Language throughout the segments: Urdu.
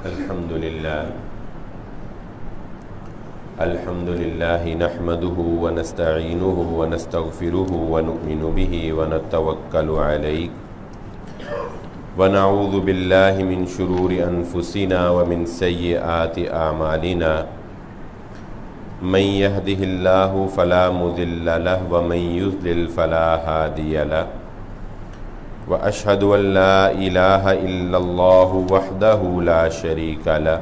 الحمد لله نحمده ونستعينه ونستغفره ونؤمن به ونتوكل عليه ونعوذ بالله من شرور أنفسنا ومن سيئات أعمالنا من يهده الله فلا مضل له ومن يضلل فلا هادي له وأشهد أن لا إله إلا الله وحده لا شريك له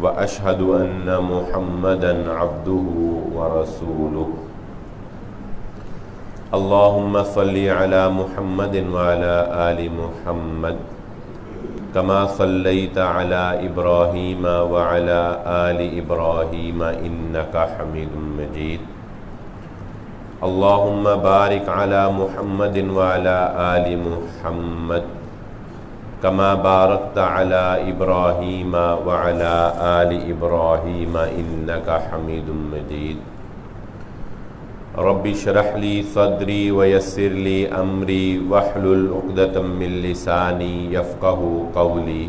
وأشهد أن محمدًا عبده ورسوله اللهم صل على محمد وعلى آل محمد كما صليت على إبراهيم وعلى آل إبراهيم إنك حميد مجيد اللهم بارك على محمد وعلى آل محمد كما باركت على إبراهيم وعلى آل إبراهيم إنك حميد مجيد رب اشرح لي صدري ويسر لي أمري واحلل عقدة من لساني يفقهوا قولي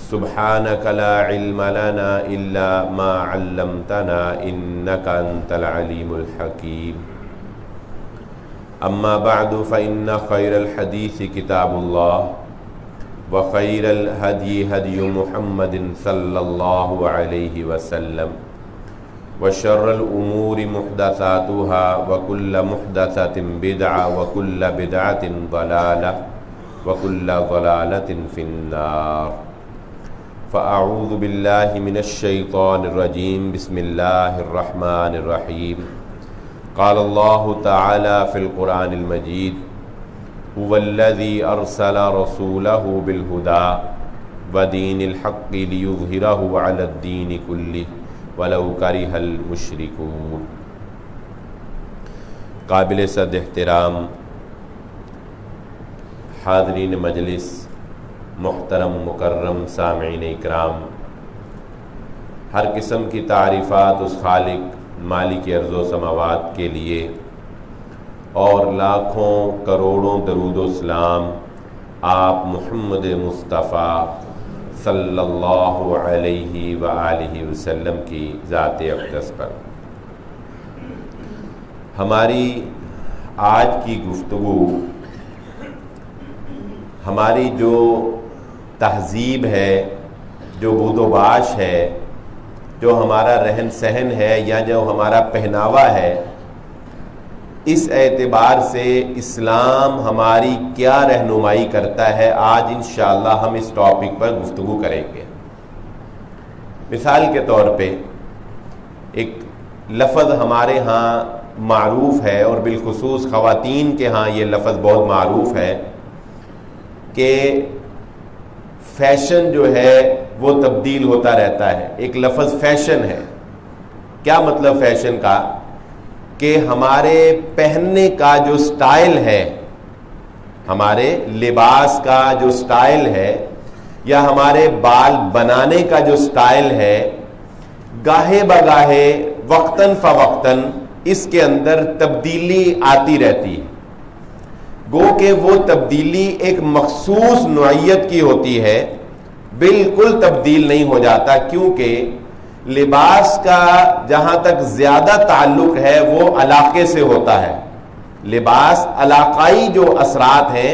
سبحانك لا علم لنا إلا ما علمتنا إنك أنت العليم الحكيم أما بعد فإن خير الحديث كتاب الله وخير الهدي هدي محمد صلى الله عليه وسلم وشر الأمور محدثاتها وكل محدثة بدعة وكل بدعة ضلالة وكل ضلالة في النار فأعوذ بالله من الشيطان الرجيم بسم الله الرحمن الرحيم قال الله تعالى في القرآن المجيد هو الذي أرسل رسوله بالهدى ودين الحق ليظهره على الدين كله ولو كره المشركون. قابل صد احترام حاضرین مجلس، محترم مکرم سامعین اکرام، ہر قسم کی تعریفات اس خالق مالک ارض و سماوات کے لیے اور لاکھوں کروڑوں درود و سلام آپ محمد مصطفیٰ صلی اللہ علیہ وآلہ وسلم کی ذات اقدس پر. ہماری آج کی گفتگو ہماری جو تہذیب ہے، جو بود و باش ہے، جو ہمارا رہن سہن ہے یا جو ہمارا پہناوا ہے، اس اعتبار سے اسلام ہماری کیا رہنمائی کرتا ہے، آج انشاءاللہ ہم اس ٹاپک پر گفتگو کریں گے. مثال کے طور پہ ایک لفظ ہمارے ہاں معروف ہے اور بالخصوص خواتین کے ہاں یہ لفظ بہت معروف ہے کہ فیشن جو ہے وہ تبدیل ہوتا رہتا ہے. ایک لفظ فیشن ہے. کیا مطلب فیشن کا؟ کہ ہمارے پہننے کا جو سٹائل ہے، ہمارے لباس کا جو سٹائل ہے یا ہمارے بال بنانے کا جو سٹائل ہے، گاہے بگاہے وقتاً فوقتاً اس کے اندر تبدیلی آتی رہتی ہے. گو کہ وہ تبدیلی ایک مخصوص نوعیت کی ہوتی ہے، بالکل تبدیل نہیں ہو جاتا، کیونکہ لباس کا جہاں تک زیادہ تعلق ہے وہ علاقے سے ہوتا ہے. لباس علاقائی جو اثرات ہیں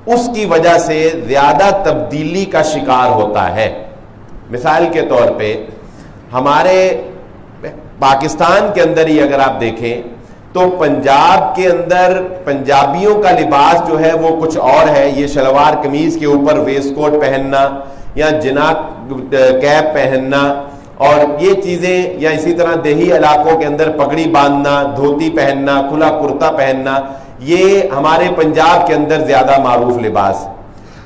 اس کی وجہ سے زیادہ تبدیلی کا شکار ہوتا ہے. مثال کے طور پہ ہمارے پاکستان کے اندر ہی اگر آپ دیکھیں تو پنجاب کے اندر پنجابیوں کا لباس جو ہے وہ کچھ اور ہے. یہ شلوار قمیض کے اوپر ویسٹ کوٹ پہننا یا جناق کیپ پہننا اور یہ چیزیں، یا اسی طرح دیہی علاقوں کے اندر پگڑی باندھنا، دھوتی پہننا، کھلا کرتا پہننا، یہ ہمارے پنجاب کے اندر زیادہ معروف لباس.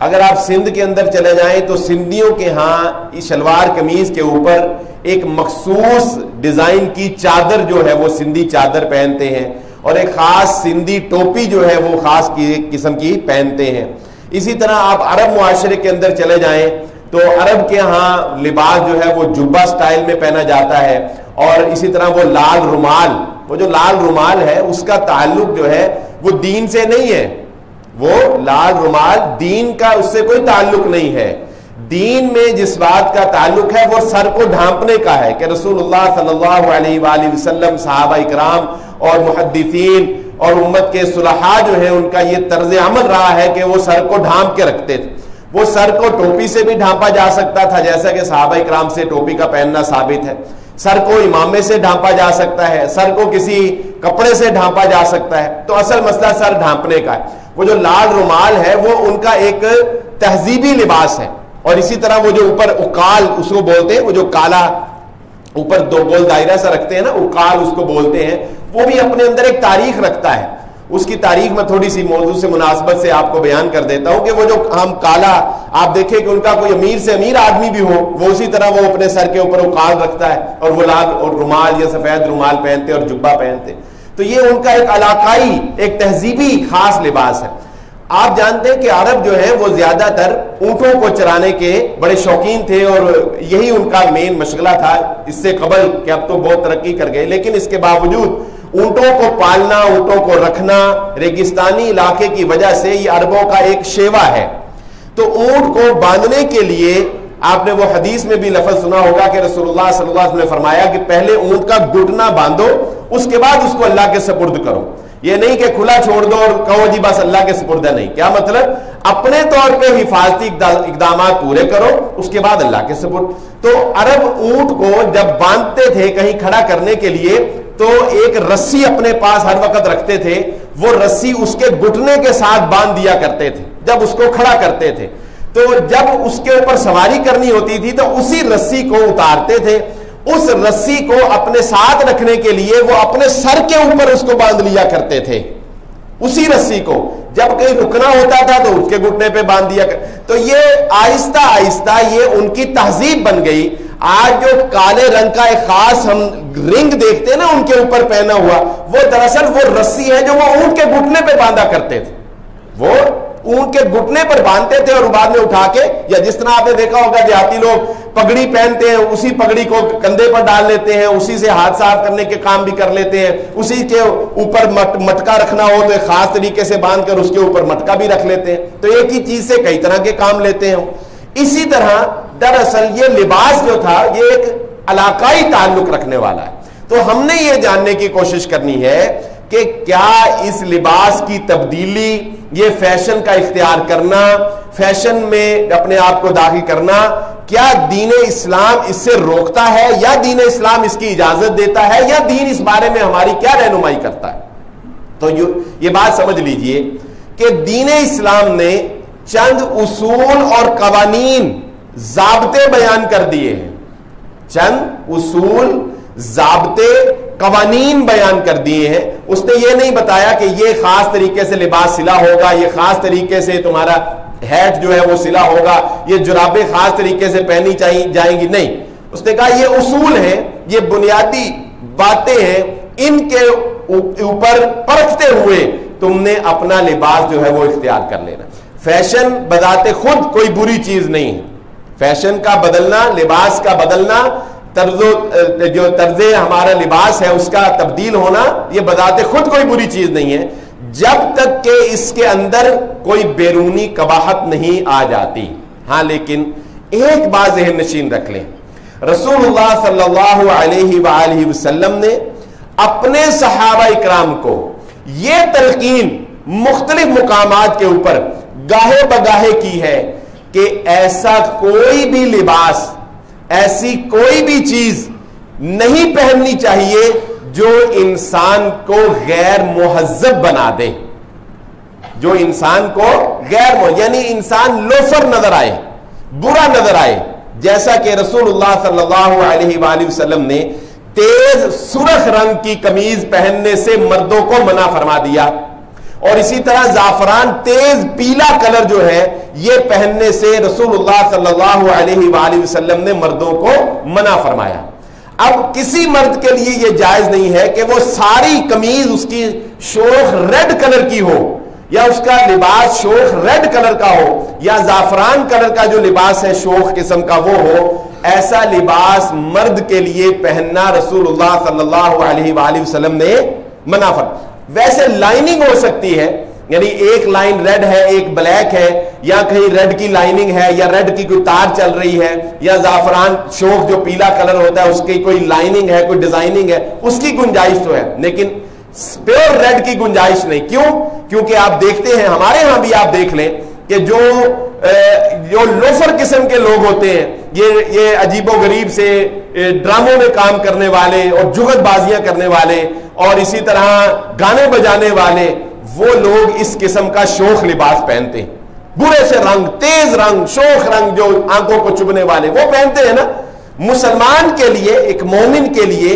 اگر آپ سندھ کے اندر چلے جائیں تو سندھیوں کے ہاں شلوار قمیض کے اوپر ایک مخصوص ڈیزائن کی چادر جو ہے وہ سندھی چادر پہنتے ہیں اور ایک خاص سندھی ٹوپی جو ہے وہ خاص قسم کی پہنتے ہیں. اسی طرح آپ عرب معاشرے کے اندر چلے جائیں تو عرب کے ہاں لباس جو ہے وہ جبہ سٹائل میں پہنا جاتا ہے، اور اسی طرح وہ لال رومال، وہ جو لال رومال ہے اس کا تعلق جو ہے وہ دین سے نہیں ہے، وہ لال رومال دین کا اس سے کوئی تعلق نہیں ہے، دین میں جس بات کا تعلق ہے وہ سر کو ڈھانپنے کا ہے کہ رسول اللہ صلی اللہ علیہ وآلہ وسلم، صحابہ اکرام اور محدثین اور امت کے صلحاء جو ہیں ان کا یہ طرز عمل رہا ہے کہ وہ سر کو ڈھانپ کے رکھتے تھے. وہ سر کو ٹوپی سے بھی ڈھانپا جا سکتا تھا جیسا کہ صحابہ اکرام سے ٹوپی کا پہننا ثابت ہے، سر کو امامے سے ڈھانپا جا سکتا ہے، سر کو کسی کپڑے سے ڈھانپا جا سکتا ہے. تو اصل مسئلہ سر ڈھانپنے کا ہے. وہ جو لال رومال ہے وہ ان کا ایک تہذیبی لباس ہے، اور اسی طرح وہ جو اوپر اقال اس کو بولتے ہیں، وہ جو کالا اوپر دو گول دائرہ سا رکھتے ہیں نا، اقال اس کو بولتے ہیں، وہ بھی اپنے اندر ایک تاریخ رکھتا ہے. اس کی تاریخ میں تھوڑی سی موضوع سے مناسبت سے آپ کو بیان کر دیتا ہوں کہ وہ جو ہم کالا آپ دیکھیں کہ ان کا کوئی امیر سے امیر آدمی بھی ہو، وہ اسی طرح وہ اپنے سر کے اوپر اقال رکھتا ہے اور وہ لال اور رومال یا سفید رومال پہنتے اور جبہ پہنتے. تو یہ ان کا ایک علاقائی ایک تہذیبی خاص لباس ہے. آپ جانتے ہیں کہ عرب جو ہے وہ زیادہ تر اونٹوں کو چرانے کے بڑے شوقین تھے اور یہی ان کا مین مشغلہ تھا. اس سے قبل کہ اب تو بہت ترقی کر گئے، لیکن اس کے باوجود اونٹوں کو پالنا، اونٹوں کو رکھنا ریگستانی علاقے کی وجہ سے یہ عربوں کا ایک شیوا ہے. تو اونٹ کو باندھنے کے لیے آپ نے وہ حدیث میں بھی لفظ سنا ہوگا کہ رسول اللہ صلی اللہ علیہ وسلم نے فرمایا کہ پہلے اونٹ کا گھٹنا باندھو، اس کے بعد اس کو اللہ کے سپرد کرو. یہ نہیں کہ کھلا چھوڑ دو اور کہو جی بس اللہ کے سپرد ہے، نہیں. کیا مطلب؟ اپنے طور پہ حفاظتی اقدامات پورے کرو، اس کے بعد اللہ کے سپرد. تو عرب اونٹ کو جب باندھتے تھے کہیں کھڑا کرنے کے لیے تو ایک رسی اپنے پاس ہر وقت رکھتے تھے، وہ رسی اس کے گھٹنے کے ساتھ باندھ دیا کرتے تھے جب اس کو کھڑا کرتے تھے. تو جب اس کے اوپر سواری کرنی ہوتی تھی تو اسی رسی کو اتارتے تھے. اس رسی کو اپنے ساتھ رکھنے کے لیے وہ اپنے سر کے اوپر اس کو باندھ لیا کرتے تھے. اسی رسی کو جب کہیں رکنا ہوتا تھا تو اس کے گھٹنے پہ باندھ دیا تو یہ آہستہ آہستہ یہ ان کی تہذیب بن گئی. آج جو کالے رنگ کا ایک خاص ہم رنگ دیکھتے ہیں نا ان کے اوپر پہنا ہوا، وہ دراصل وہ رسی ہے جو وہ اونٹ کے گھٹنے پہ باندھا کرتے تھے. وہ اونٹ کے گھٹنے پر باندھتے تھے اور بعد میں اٹھا کے، یا جس طرح آپ نے دیکھا ہوگا دیہاتی لوگ پگڑی پہنتے ہیں، اسی پگڑی کو کندھے پر ڈال لیتے ہیں، اسی سے ہاتھ صاف کرنے کے کام بھی کر لیتے ہیں، اسی کے اوپر مٹکا رکھنا ہو تو ایک خاص طریقے سے باندھ کر اس کے اوپر مٹکا بھی رکھ لیتے ہیں. تو ایک ہی چیز سے کئی طرح کے کام لیتے ہیں. اسی طرح دراصل یہ لباس جو تھا یہ ایک علاقائی تعلق رکھنے والا ہے. تو ہم نے یہ جاننے کی کوشش کرنی ہے کہ کیا اس لباس کی تبدیلی، یہ فیشن کا اختیار کرنا، فیشن میں اپنے آپ کو داخل کرنا، کیا دین اسلام اس سے روکتا ہے یا دین اسلام اس کی اجازت دیتا ہے، یا دین اس بارے میں ہماری کیا رہنمائی کرتا ہے؟ تو یہ بات سمجھ لیجئے کہ دین اسلام نے چند اصول اور قوانین، ضابطے بیان کر دیے ہیں. چند اصول، ضابطے، قوانین بیان کر دیے ہیں. اس نے یہ نہیں بتایا کہ یہ خاص طریقے سے لباس سلا ہوگا، یہ خاص طریقے سے تمہارا ہیٹ جو ہے وہ سلا ہوگا، یہ جرابیں خاص طریقے سے پہنی جائیں گی. نہیں، اس نے کہا یہ اصول ہیں، یہ بنیادی باتیں ہیں، ان کے اوپر پرکھتے ہوئے تم نے اپنا لباس جو ہے وہ اختیار کر لینا. فیشن بذات خود کوئی بری چیز نہیں ہے. فیشن کا بدلنا، لباس کا بدلنا، جو طرز ہمارا لباس ہے اس کا تبدیل ہونا، یہ بذات خود کوئی بری چیز نہیں ہے جب تک کہ اس کے اندر کوئی بیرونی قباحت نہیں آ جاتی. ہاں لیکن ایک بات ذہن نشین رکھ لیں، رسول اللہ صلی اللہ علیہ وآلہ وسلم نے اپنے صحابہ اکرام کو یہ تلقین مختلف مقامات کے اوپر گاہے بگاہے کی ہے کہ ایسا کوئی بھی لباس، ایسی کوئی بھی چیز نہیں پہننی چاہیے جو انسان کو غیر مہذب بنا دے، جو انسان کو یعنی انسان لوفر نظر آئے، برا نظر آئے. جیسا کہ رسول اللہ صلی اللہ علیہ وآلہ وسلم نے تیز سرخ رنگ کی قمیض پہننے سے مردوں کو منع فرما دیا، اور اسی طرح زعفران تیز پیلا کلر جو ہے یہ پہننے سے رسول اللہ صلی اللہ علیہ وآلہ وسلم نے مردوں کو منع فرمایا. اب کسی مرد کے لیے یہ جائز نہیں ہے کہ وہ ساری قمیض اس کی شوخ ریڈ کلر کی ہو، یا اس کا لباس شوخ ریڈ کلر کا ہو، یا زعفران کلر کا جو لباس ہے شوخ قسم کا وہ ہو. ایسا لباس مرد کے لیے پہننا رسول اللہ صلی اللہ علیہ وآلہ وسلم نے منع فرمایا. ویسے لائننگ ہو سکتی ہے، یعنی ایک لائن ریڈ ہے ایک بلیک ہے، یا کہیں ریڈ کی لائننگ ہے، یا ریڈ کی کوئی تار چل رہی ہے، یا زعفران شوق جو پیلا کلر ہوتا ہے اس کی کوئی لائننگ ہے، کوئی ڈیزائننگ ہے، اس کی گنجائش تو ہے، لیکن پیور ریڈ کی گنجائش نہیں. کیوں؟ کیونکہ آپ دیکھتے ہیں ہمارے ہاں بھی آپ دیکھ لیں کہ جو لوفر قسم کے لوگ ہوتے ہیں، یہ عجیب و غریب سے ڈراموں میں کام کرنے والے اور جغد بازیاں کرنے والے اور اسی طرح گانے بجانے والے، وہ لوگ اس قسم کا شوخ لباس پہنتے ہیں، برے سے رنگ، تیز رنگ، شوخ رنگ جو آنکھوں کو چبھنے والے وہ پہنتے ہیں نا. مسلمان کے لیے، ایک مومن کے لیے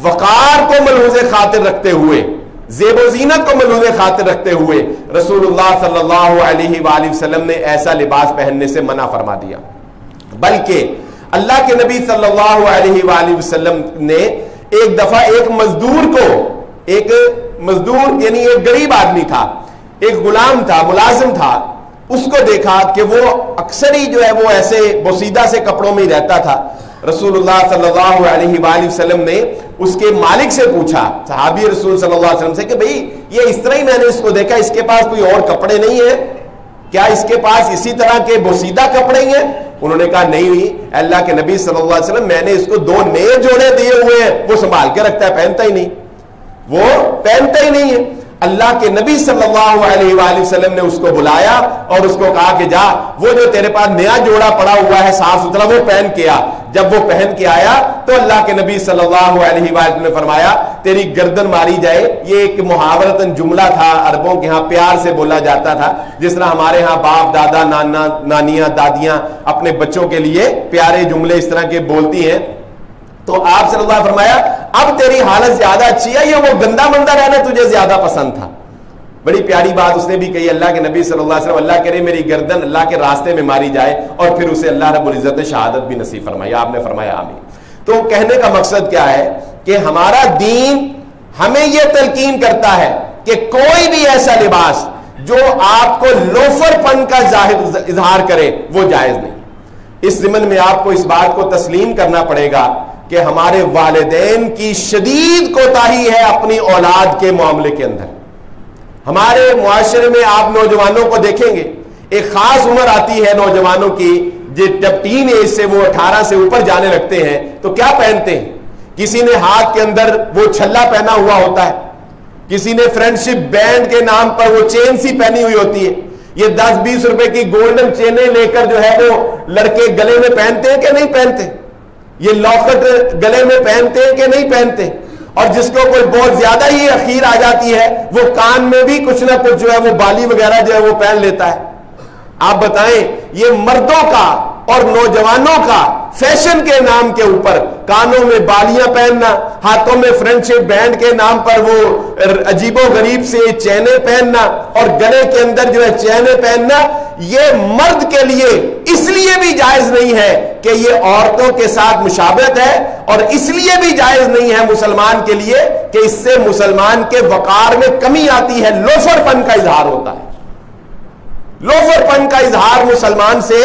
وقار کو ملحوظ خاطر رکھتے ہوئے، زیب و زینت کو ملحوظ خاطر رکھتے ہوئے رسول اللہ صلی اللہ علیہ وآلہ وسلم نے ایسا لباس پہننے سے منع فرما دیا. بلکہ اللہ کے نبی صلی اللہ علیہ وآلہ وسلم نے ایک دفعہ ایک مزدور یعنی ایک غریب آدمی تھا، ایک غلام تھا، ملازم تھا، اس کو دیکھا کہ وہ اکثر ہی جو ہے وہ ایسے بوسیدہ سے کپڑوں میں ہی رہتا تھا. رسول اللہ صلی اللہ علیہ وآلہ وسلم نے اس کے مالک سے پوچھا، صحابی رسول صلی اللہ علیہ وسلم سے، کہ بھئی یہ اس طرح ہی میں نے اس کو دیکھا، اس کے پاس کوئی اور کپڑے نہیں ہیں کیا؟ اس کے پاس اسی طرح کے بوسیدہ کپڑے ہی ہیں؟ انہوں نے کہا نہیں اللہ کے نبی صلی اللہ علیہ وسلم، میں نے اس کو 2 نئے جوڑے دیے ہوئے ہیں، وہ سنبھال کے رکھتا ہے، پہنتا ہی نہیں، وہ پہنتا ہی نہیں ہے. اللہ کے نبی صلی اللہ علیہ وآلہ وسلم نے اس کو بلایا اور اس کو کہا کہ جا وہ جو تیرے پاس نیا جوڑا پڑا ہوا ہے صاف ستھرا وہ پہن کے آ. جب وہ پہن کے آیا تو اللہ کے نبی صلی اللہ علیہ وآلہ وسلم نے فرمایا تیری گردن ماری جائے. یہ ایک محاورتاً جملہ تھا، عربوں کے ہاں پیار سے بولا جاتا تھا، جس طرح ہمارے ہاں باپ دادا نانا نانیاں دادیاں اپنے بچوں کے لیے پیارے جملے اس طرح کے بولتی ہیں. تو آپ صلی اللہ علیہ وسلم فرمایا اب تیری حالت زیادہ اچھی ہے، یہ وہ گندا مندہ رہنا تجھے زیادہ پسند تھا. بڑی پیاری بات اس نے بھی کہی اللہ کے نبی صلی اللہ علیہ وسلم، اللہ کرے میری گردن اللہ کے راستے میں ماری جائے اور پھر اسے اللہ رب العزت نے شہادت بھی نصیب فرمائی. آپ نے فرمایا آمین. تو کہنے کا مقصد کیا ہے کہ ہمارا دین ہمیں یہ تلقین کرتا ہے کہ کوئی بھی ایسا لباس جو آپ کو لوفر پن کا اظہار کرے وہ جائز نہیں. اس ضمن میں آپ کو اس بات کو تسلیم کرنا پڑے گا کہ ہمارے والدین کی شدید کوتاہی ہے اپنی اولاد کے معاملے کے اندر. ہمارے معاشرے میں آپ نوجوانوں کو دیکھیں گے، ایک خاص عمر آتی ہے نوجوانوں کی، جب ٹین ایج سے وہ 18 سے اوپر جانے لگتے ہیں تو کیا پہنتے ہیں؟ کسی نے ہاتھ کے اندر وہ چھلا پہنا ہوا ہوتا ہے، کسی نے فرینڈشپ بینڈ کے نام پر وہ چین سی پہنی ہوئی ہوتی ہے. یہ 10-20 روپے کی گولڈن چینیں لے کر جو ہے وہ لڑکے گلے میں پہنتے ہیں کہ نہیں پہنتے؟ یہ لاکٹ گلے میں پہنتے ہیں کہ نہیں پہنتے؟ اور جس کو کوئی بہت زیادہ ہی اخیر آ جاتی ہے وہ کان میں بھی کچھ نہ کچھ جو ہے وہ بالی وغیرہ جو ہے وہ پہن لیتا ہے. آپ بتائیں یہ مردوں کا اور نوجوانوں کا فیشن کے نام کے اوپر کانوں میں بالیاں پہننا، ہاتھوں میں فرینڈشپ بینڈ کے نام پر وہ عجیب و غریب سے چینیں پہننا اور گلے کے اندر جو ہے چینیں پہننا، یہ مرد کے لیے اس لیے بھی جائز نہیں ہے کہ یہ عورتوں کے ساتھ مشابہت ہے، اور اس لیے بھی جائز نہیں ہے مسلمان کے لیے کہ اس سے مسلمان کے وقار میں کمی آتی ہے، لوفر پن کا اظہار ہوتا ہے. لوفر پن کا اظہار مسلمان سے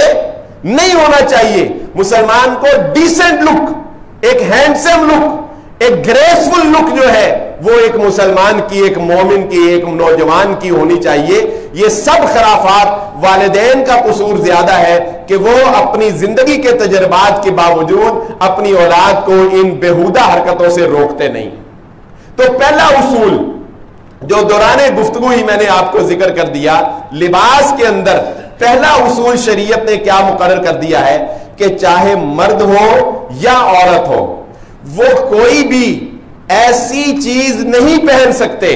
نہیں ہونا چاہیے. مسلمان کو ڈیسنٹ لک، ایک ہینڈسم لک، ایک گریسفل لک جو ہے وہ ایک مسلمان کی، ایک مومن کی، ایک نوجوان کی ہونی چاہیے. یہ سب خرافات والدین کا قصور زیادہ ہے کہ وہ اپنی زندگی کے تجربات کے باوجود اپنی اولاد کو ان بیہودہ حرکتوں سے روکتے نہیں. تو پہلا اصول جو دوران گفتگو ہی میں نے آپ کو ذکر کر دیا، لباس کے اندر پہلا اصول شریعت نے کیا مقرر کر دیا ہے کہ چاہے مرد ہو یا عورت ہو، وہ کوئی بھی ایسی چیز نہیں پہن سکتے،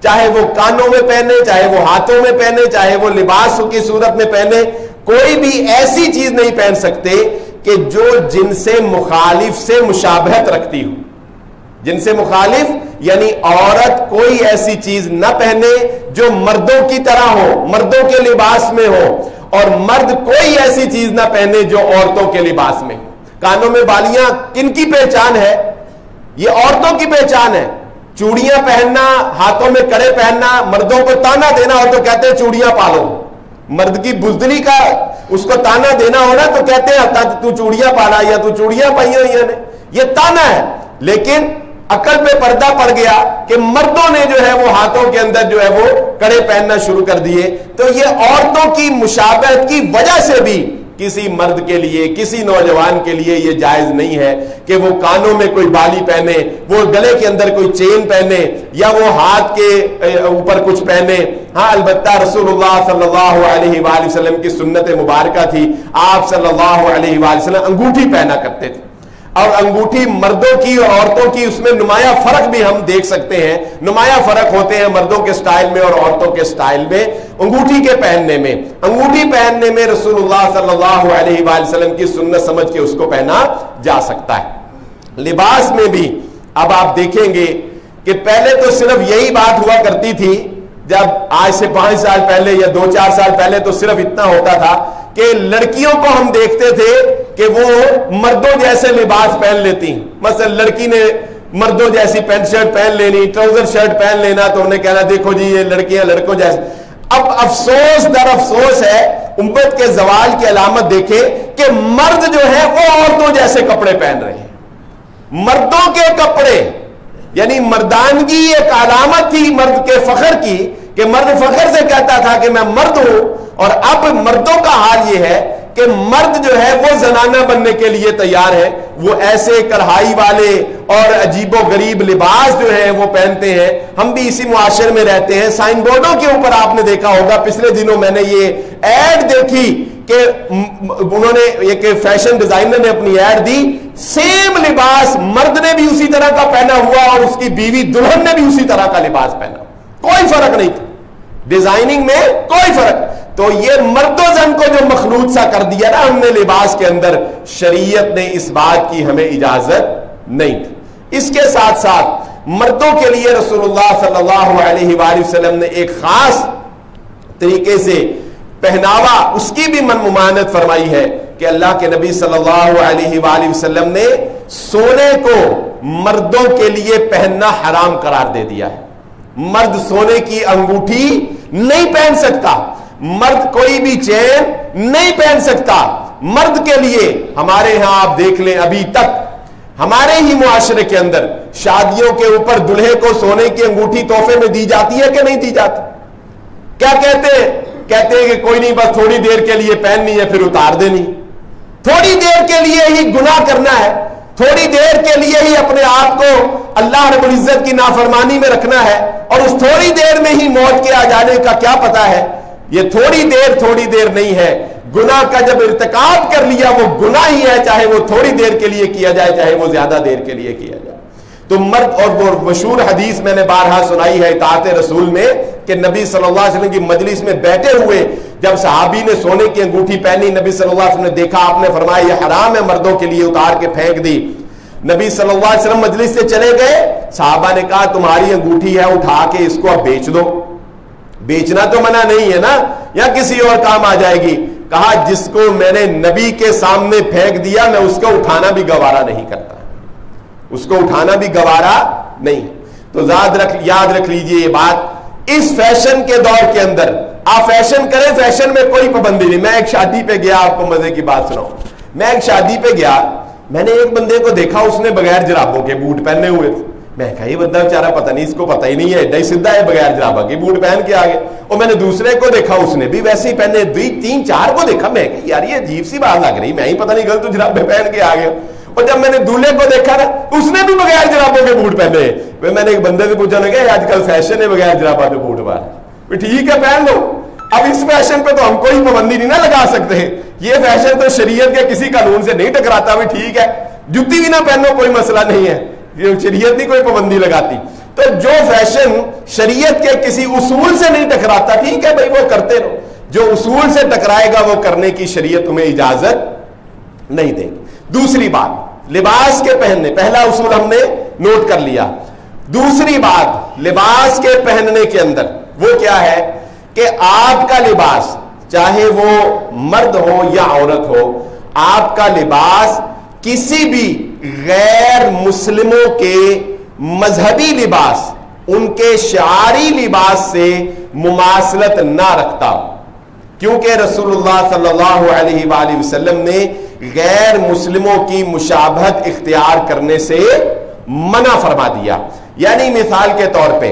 چاہے وہ کانوں میں پہنے، چاہے وہ ہاتھوں میں پہنے، چاہے وہ لباس کی صورت میں پہنے، کوئی بھی ایسی چیز نہیں پہن سکتے کہ جو جن سے مخالف سے مشابہت رکھتی ہو. جن سے مخالف یعنی عورت کوئی ایسی چیز نہ پہنے جو مردوں کی طرح ہو، مردوں کے لباس میں ہو، اور مرد کوئی ایسی چیز نہ پہنے جو عورتوں کے لباس میں. کانوں میں بالیاں کن کی پہچان ہے؟ یہ عورتوں کی پہچان ہے. چوڑیاں پہننا، ہاتھوں میں کڑے پہننا، مردوں کو تانا دینا ہو تو کہتے ہیں چوڑیاں پالو. مرد کی بزدلی کا اس کو تانا دینا ہونا تو کہتے ہیں تو چوڑیاں پالا یا تو چوڑیاں پائی ہوئی نے، یہ تانا ہے. لیکن عقل پہ پردہ پڑ گیا کہ مردوں نے جو ہے وہ ہاتھوں کے اندر جو ہے وہ کڑے پہننا شروع کر دیے. تو یہ عورتوں کی مشابہت کی وجہ سے بھی کسی مرد کے لیے, کسی نوجوان کے لیے یہ جائز نہیں ہے کہ وہ کانوں میں کوئی بالی پہنے, وہ گلے کے اندر کوئی چین پہنے, یا وہ ہاتھ کے اوپر کچھ پہنے. ہاں البتہ رسول اللہ صلی اللہ علیہ وآلہ وسلم کی سنت مبارکہ تھی, آپ صلی اللہ علیہ وآلہ وسلم انگوٹھی پہنا کرتے تھے. اور انگوٹھی مردوں کی اور عورتوں کی اس میں نمایاں فرق بھی ہم دیکھ سکتے ہیں, نمایاں فرق ہوتے ہیں مردوں کے سٹائل میں اور عورتوں کے سٹائل میں. انگوٹھی کے پہننے میں, انگوٹھی پہننے میں رسول اللہ صلی اللہ علیہ وآلہ وسلم کی سنت سمجھ کے اس کو پہنا جا سکتا ہے. لباس میں بھی اب آپ دیکھیں گے کہ پہلے تو صرف یہی بات ہوا کرتی تھی, جب آج سے 5 سال پہلے یا 2-4 سال پہلے تو صرف اتنا ہوتا تھا کہ لڑکیوں کو ہم دیکھتے تھے کہ وہ مردوں جیسے لباس پہن لیتی ہیں. مثلا لڑکی نے مردوں جیسی پینٹ شرٹ پہن لینی, ٹراؤزر شرٹ پہن لینا, تو انہیں کہنا دیکھو جی یہ لڑکیاں لڑکوں جیسے. اب افسوس در افسوس ہے, امت کے زوال کی علامت دیکھے کہ مرد جو ہے وہ عورتوں جیسے کپڑے پہن رہے ہیں. مردوں کے کپڑے, یعنی مردانگی ایک علامت تھی مرد کے فخر کی, کہ مرد فخر سے کہتا تھا کہ میں مرد ہوں, اور اب مردوں کا حال یہ ہے کہ مرد جو ہے وہ زنانہ بننے کے لیے تیار ہے. وہ ایسے کڑھائی والے اور عجیب و غریب لباس جو ہے وہ پہنتے ہیں. ہم بھی اسی معاشرے میں رہتے ہیں. سائن بورڈوں کے اوپر آپ نے دیکھا ہوگا, پچھلے دنوں میں نے یہ ایڈ دیکھی کہ انہوں نے, ایک فیشن ڈیزائنر نے اپنی ایڈ دی, سیم لباس مرد نے بھی اسی طرح کا پہنا ہوا اور اس کی بیوی دلہن نے بھی اسی طرح کا لباس پہنا, کوئی فرق نہیں تھا ڈیزائننگ میں, کوئی فرق. تو یہ مرد و زن کو جو مخلوط سا کر دیا نا ہم نے لباس کے اندر, شریعت نے اس بات کی ہمیں اجازت نہیں تھی. اس کے ساتھ ساتھ مردوں کے لیے رسول اللہ صلی اللہ علیہ وآلہ وسلم نے ایک خاص طریقے سے پہناوا, اس کی بھی ممانعت فرمائی ہے کہ اللہ کے نبی صلی اللہ علیہ وآلہ وسلم نے سونے کو مردوں کے لیے پہننا حرام قرار دے دیا ہے. مرد سونے کی انگوٹھی نہیں پہن سکتا, مرد کوئی بھی چین نہیں پہن سکتا. مرد کے لیے ہمارے ہاں آپ دیکھ لیں, ابھی تک ہمارے ہی معاشرے کے اندر شادیوں کے اوپر دلہے کو سونے کی انگوٹھی تحفے میں دی جاتی ہے کہ نہیں دی جاتی؟ کیا کہتے ہیں؟ کہتے ہیں کہ کوئی نہیں, بس تھوڑی دیر کے لیے پہننی ہے پھر اتار دینی. تھوڑی دیر کے لیے ہی گناہ کرنا ہے, تھوڑی دیر کے لیے ہی اپنے آپ کو اللہ رب العزت کی نافرمانی میں رکھنا ہے, اور اس تھوڑی دیر میں ہی موت کے آ جانے کا کیا پتا ہے. یہ تھوڑی دیر نہیں ہے. گناہ کا جب ارتکاب کر لیا وہ گناہ ہی ہے, چاہے وہ تھوڑی دیر کے لیے کیا جائے چاہے وہ زیادہ دیر کے لیے کیا جائے. تو مرد, اور وہ مشہور حدیث میں نے بارہا سنائی ہے اطاعت رسول میں, کہ نبی صلی اللہ علیہ وسلم کی مجلس میں بیٹھے ہوئے جب صحابی نے سونے کی انگوٹھی پہنی, نبی صلی اللہ علیہ وسلم نے دیکھا, آپ نے فرمایا یہ حرام ہے مردوں کے لیے, اتار کے پھینک دی. نبی صلی اللہ علیہ وسلم مجلس سے چلے گئے, صحابہ نے کہا تمہاری انگوٹھی ہے, اٹھا کے اس کو اب بیچ دو. بیچنا تو منع نہیں ہے نا, یا کسی اور کام آ جائے گی. کہا جس کو میں نے نبی کے سامنے پھینک دیا میں اس کو اٹھانا بھی گوارا نہیں کرتا, اس کو اٹھانا بھی گوارا نہیں. تو یاد رکھ لیجئے یہ بات. اس فیشن کے دور کے اندر آپ فیشن کریں, فیشن میں کوئی پابندی نہیں. میں ایک شادی پہ گیا, آپ کو مزے کی بات سناؤں. میں ایک شادی پہ گیا, میں نے ایک بندے کو دیکھا, اس نے بغیر جرابوں کے بوٹ پہنے ہوئے تھے. میں کہا یہ بندہ بیچارہ پتہ نہیں, اس کو پتہ ہی نہیں ہے, ایڈا ہی سیدھا ہے, بغیر جرابہ کے بوٹ پہن کے آگے. اور میں نے دوسرے کو دیکھا, اس نے بھی ویسے ہی پہنے, 2-3-4 کو دیکھا. میں کہ یار یہ عجیب سی بات لگ رہی, میں ہی پتہ نہیں غلط جرابے پہن کے آگے. اور جب میں نے دولہے کو دیکھا نا, اس نے بھی بغیر جرابوں کے بوٹ پہنے. میں نے ایک بندے سے پوچھا نا کہ آج کل فیشن ہے بغیر جرابہ کے بوٹ پہن. ٹھیک ہے پہن لو. اب اس فیشن پہ تو ہم کوئی پابندی نہیں نہ لگا سکتے. یہ فیشن تو شریعت کے کسی قانون سے نہیں ٹکراتا. بھی ٹھیک ہے, جوتی بھی نہ پہنو, کوئی مسئلہ نہیں ہے, یہ شریعت نہیں کوئی پابندی لگاتی. تو جو فیشن شریعت کے کسی اصول سے نہیں ٹکراتا, ٹھیک ہے بھائی وہ کرتے رہو. جو اصول سے ٹکرائے گا وہ کرنے کی شریعت تمہیں اجازت نہیں دے گی. دوسری بات, لباس کے پہننے, پہلا اصول ہم نے نوٹ کر لیا. دوسری بات, لباس کے پہننے کے اندر وہ کیا ہے کہ آپ کا لباس, چاہے وہ مرد ہو یا عورت ہو, آپ کا لباس کسی بھی غیر مسلموں کے مذہبی لباس, ان کے شعاری لباس سے مماثلت نہ رکھتا. کیونکہ رسول اللہ صلی اللہ علیہ وآلہ وسلم نے غیر مسلموں کی مشابہت اختیار کرنے سے منع فرما دیا. یعنی مثال کے طور پہ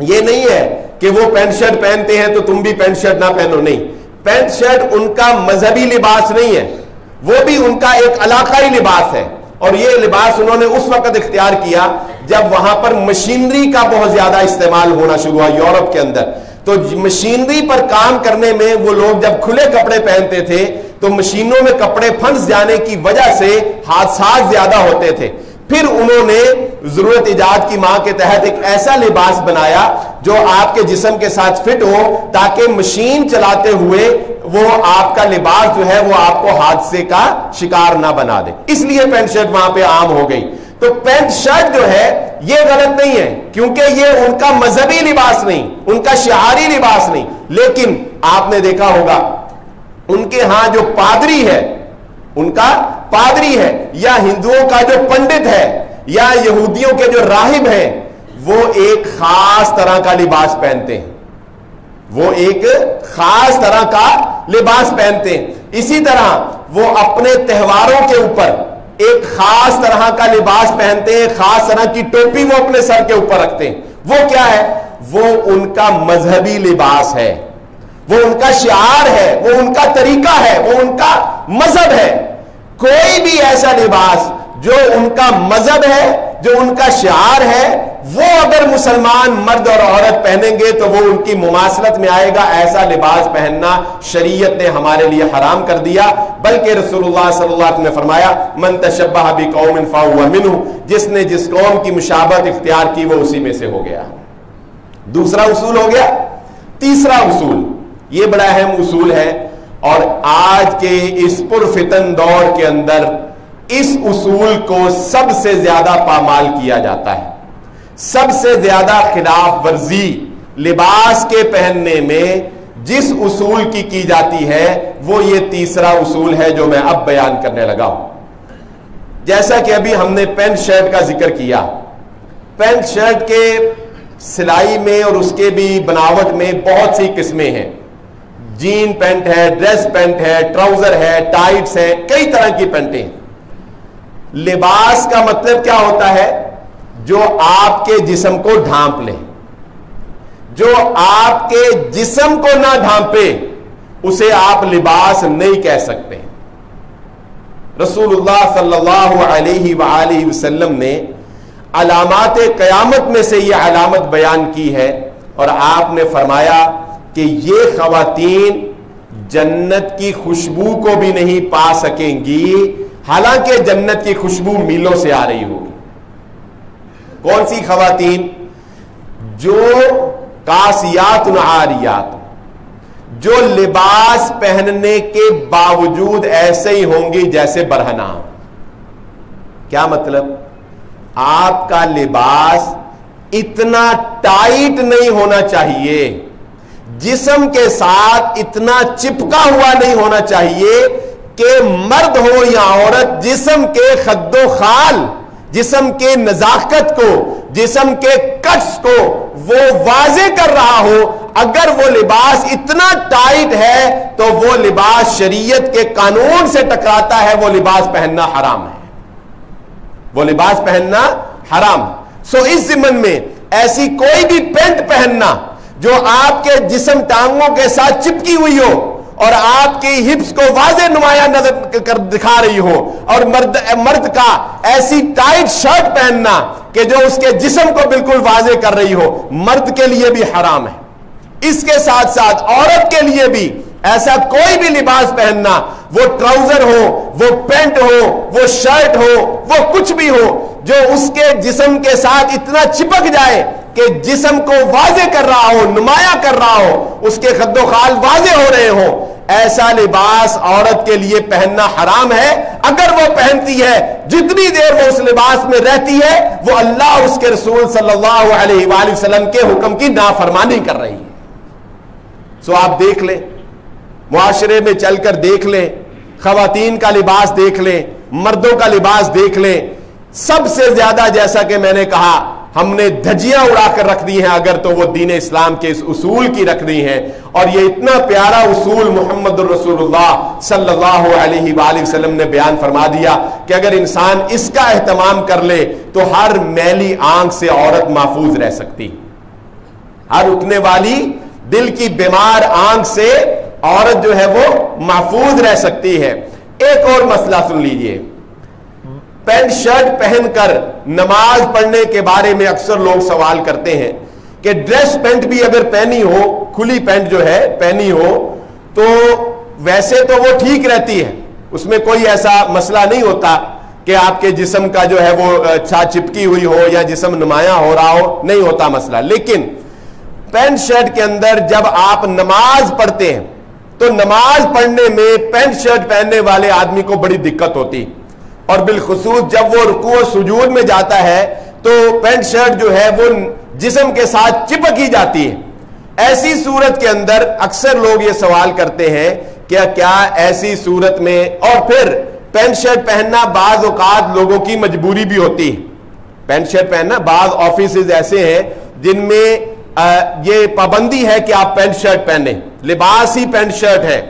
یہ نہیں ہے کہ وہ پینٹ شرٹ پہنتے ہیں تو تم بھی پینٹ شرٹ نہ پہنو. نہیں، پینٹ شرٹ ان کا مذہبی لباس نہیں ہے، وہ بھی ان کا ایک علاقائی لباس ہے. اور یہ لباس انہوں نے اس وقت اختیار کیا جب وہاں پر مشینری کا بہت زیادہ استعمال ہونا شروع ہوا یورپ کے اندر. تو مشینری پر کام کرنے میں وہ لوگ جب کھلے کپڑے پہنتے تھے تو مشینوں میں کپڑے پھنس جانے کی وجہ سے حادثات زیادہ ہوتے تھے. پھر انہوں نے ضرورت ایجاد کی ماں کے تحت ایک ایسا لباس بنایا جو آپ کے جسم کے ساتھ فٹ ہو تاکہ مشین چلاتے ہوئے وہ آپ کا لباس جو ہے وہ آپ کو حادثے کا شکار نہ بنا دے. اس لیے پینٹ شرٹ وہاں پہ عام ہو گئی. تو پینٹ شرٹ جو ہے یہ غلط نہیں ہے کیونکہ یہ ان کا مذہبی لباس نہیں، ان کا شعاری لباس نہیں. لیکن آپ نے دیکھا ہوگا ان کے ہاں جو پادری ہے، ان کا پادری ہے، یا ہندوؤں کا جو پنڈت ہے، یا یہودیوں کے جو راہب ہیں، وہ ایک خاص طرح کا لباس پہنتے ہیں. وہ ایک خاص طرح کا لباس پہنتے ہیں. اسی طرح وہ اپنے تہواروں کے اوپر ایک خاص طرح کا لباس پہنتے ہیں، خاص طرح کی ٹوپی وہ اپنے سر کے اوپر رکھتے ہیں. وہ کیا ہے؟ وہ ان کا مذہبی لباس ہے، وہ ان کا شعار ہے، وہ ان کا طریقہ ہے، وہ ان کا مذہب ہے. کوئی بھی ایسا لباس جو ان کا مذہب ہے، جو ان کا شعار ہے، وہ اگر مسلمان مرد اور عورت پہنیں گے تو وہ ان کی مماثلت میں آئے گا. ایسا لباس پہننا شریعت نے ہمارے لیے حرام کر دیا. بلکہ رسول اللہ صلی اللہ علیہ وسلم نے فرمایا من تشبہ بقوم فہو منہ، جس نے جس قوم کی مشابہت اختیار کی وہ اسی میں سے ہو گیا. دوسرا اصول ہو گیا. تیسرا اصول، یہ بڑا اہم اصول ہے اور آج کے اس پرفتن دور کے اندر اس اصول کو سب سے زیادہ پامال کیا جاتا ہے. سب سے زیادہ خلاف ورزی لباس کے پہننے میں جس اصول کی جاتی ہے وہ یہ تیسرا اصول ہے جو میں اب بیان کرنے لگا ہوں. جیسا کہ ابھی ہم نے پینٹ شرٹ کا ذکر کیا، پینٹ شرٹ کے سلائی میں اور اس کے بھی بناوٹ میں بہت سی قسمیں ہیں. جین پینٹ ہے، ڈریس پینٹ ہے، ٹراؤزر ہے، ٹائٹس ہے، کئی طرح کی پینٹیں. لباس کا مطلب کیا ہوتا ہے؟ جو آپ کے جسم کو ڈھانپ لے. جو آپ کے جسم کو نہ ڈھانپے اسے آپ لباس نہیں کہہ سکتے. رسول اللہ صلی اللہ علیہ وآلہ وسلم نے علامات قیامت میں سے یہ علامت بیان کی ہے اور آپ نے فرمایا کہ یہ خواتین جنت کی خوشبو کو بھی نہیں پا سکیں گی حالانکہ جنت کی خوشبو میلوں سے آ رہی ہوگی. کون سی خواتین؟ جو کاسیات عاریات، جو لباس پہننے کے باوجود ایسے ہی ہوں گی جیسے برہنہ. کیا مطلب؟ آپ کا لباس اتنا ٹائٹ نہیں ہونا چاہیے، جسم کے ساتھ اتنا چپکا ہوا نہیں ہونا چاہیے کہ مرد ہو یا عورت جسم کے خد و خال، جسم کے نزاکت کو، جسم کے کٹس کو وہ واضح کر رہا ہو. اگر وہ لباس اتنا ٹائٹ ہے تو وہ لباس شریعت کے قانون سے ٹکراتا ہے، وہ لباس پہننا حرام ہے، وہ لباس پہننا حرام. سو اس ضمن میں ایسی کوئی بھی پینٹ پہننا جو آپ کے جسم ٹانگوں کے ساتھ چپکی ہوئی ہو اور آپ کی ہپس کو واضح نمایاں نظر کر دکھا رہی ہو، اور مرد کا ایسی ٹائٹ شرٹ پہننا کہ جو اس کے جسم کو بالکل واضح کر رہی ہو، مرد کے لیے بھی حرام ہے. اس کے ساتھ ساتھ عورت کے لیے بھی ایسا کوئی بھی لباس پہننا، وہ ٹراؤزر ہو، وہ پینٹ ہو، وہ شرٹ ہو، وہ کچھ بھی ہو، جو اس کے جسم کے ساتھ اتنا چپک جائے کہ جسم کو واضح کر رہا ہو، نمایاں کر رہا ہو، اس کے خد و خال واضح ہو رہے ہوں، ایسا لباس عورت کے لیے پہننا حرام ہے. اگر وہ پہنتی ہے، جتنی دیر وہ اس لباس میں رہتی ہے وہ اللہ اور اس کے رسول صلی اللہ علیہ وآلہ وسلم کے حکم کی نافرمانی کر رہی ہے. سو آپ دیکھ لیں، معاشرے میں چل کر دیکھ لیں، خواتین کا لباس دیکھ لیں، مردوں کا لباس دیکھ لیں. سب سے زیادہ جیسا کہ میں نے کہا ہم نے دھجیاں اڑا کر رکھ دی ہیں اگر تو وہ دین اسلام کے اس اصول کی رکھ دی ہیں، اور یہ اتنا پیارا اصول محمد الرسول صلی اللہ علیہ وآلہ وسلم نے بیان فرما دیا کہ اگر انسان اس کا اہتمام کر لے تو ہر میلی آنکھ سے عورت محفوظ رہ سکتی، ہر اٹھنے والی دل کی بیمار آنکھ سے عورت جو ہے وہ محفوظ رہ سکتی ہے۔ ایک اور مسئلہ سن لیجئے، پینٹ شرٹ پہن کر نماز پڑھنے کے بارے میں اکثر لوگ سوال کرتے ہیں کہ ڈریس پینٹ بھی اگر پہنی ہو، کھلی پینٹ جو ہے پہنی ہو تو ویسے تو وہ ٹھیک رہتی ہے، اس میں کوئی ایسا مسئلہ نہیں ہوتا کہ آپ کے جسم کا جو ہے وہ چپکی ہوئی ہو یا جسم نمایاں ہو رہا ہو، نہیں ہوتا مسئلہ۔ لیکن پینٹ شرٹ کے اندر جب آپ نماز پڑھتے ہیں تو نماز پڑھنے میں پینٹ شرٹ پہننے والے آدمی کو بڑی دقت ہوتی، اور بالخصوص جب وہ رکوع و سجود میں جاتا ہے تو پینٹ شرٹ جو ہے وہ جسم کے ساتھ چپکی جاتی ہے۔ ایسی صورت کے اندر اکثر لوگ یہ سوال کرتے ہیں کہ کیا ایسی صورت میں، اور پھر پینٹ شرٹ پہننا بعض اوقات لوگوں کی مجبوری بھی ہوتی ہے، پینٹ شرٹ پہننا بعض آفیسز ایسے ہیں جن میں یہ پابندی ہے کہ آپ پینٹ شرٹ پہنیں، لباس ہی پینٹ شرٹ ہے،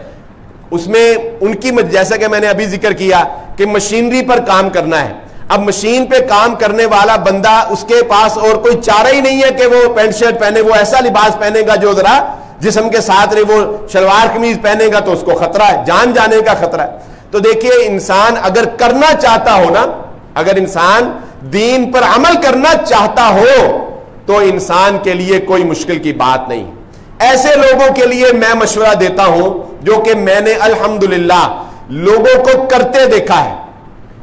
اس میں ان کی جیسا کہ میں نے ابھی ذکر کیا کہ مشینری پر کام کرنا ہے۔ اب مشین پہ کام کرنے والا بندہ، اس کے پاس اور کوئی چارہ ہی نہیں ہے کہ وہ پینٹ شرٹ پہنے، وہ ایسا لباس پہنے گا جو ذرا جسم کے ساتھ رہے، وہ شلوار قمیض پہنے گا تو اس کو خطرہ ہے، جان جانے کا خطرہ ہے۔ تو دیکھیے انسان اگر کرنا چاہتا ہو نا، اگر انسان دین پر عمل کرنا چاہتا ہو تو انسان کے لیے کوئی مشکل کی بات نہیں۔ ایسے لوگوں کے لیے میں مشورہ دیتا ہوں جو کہ میں نے الحمدللہ لوگوں کو کرتے دیکھا ہے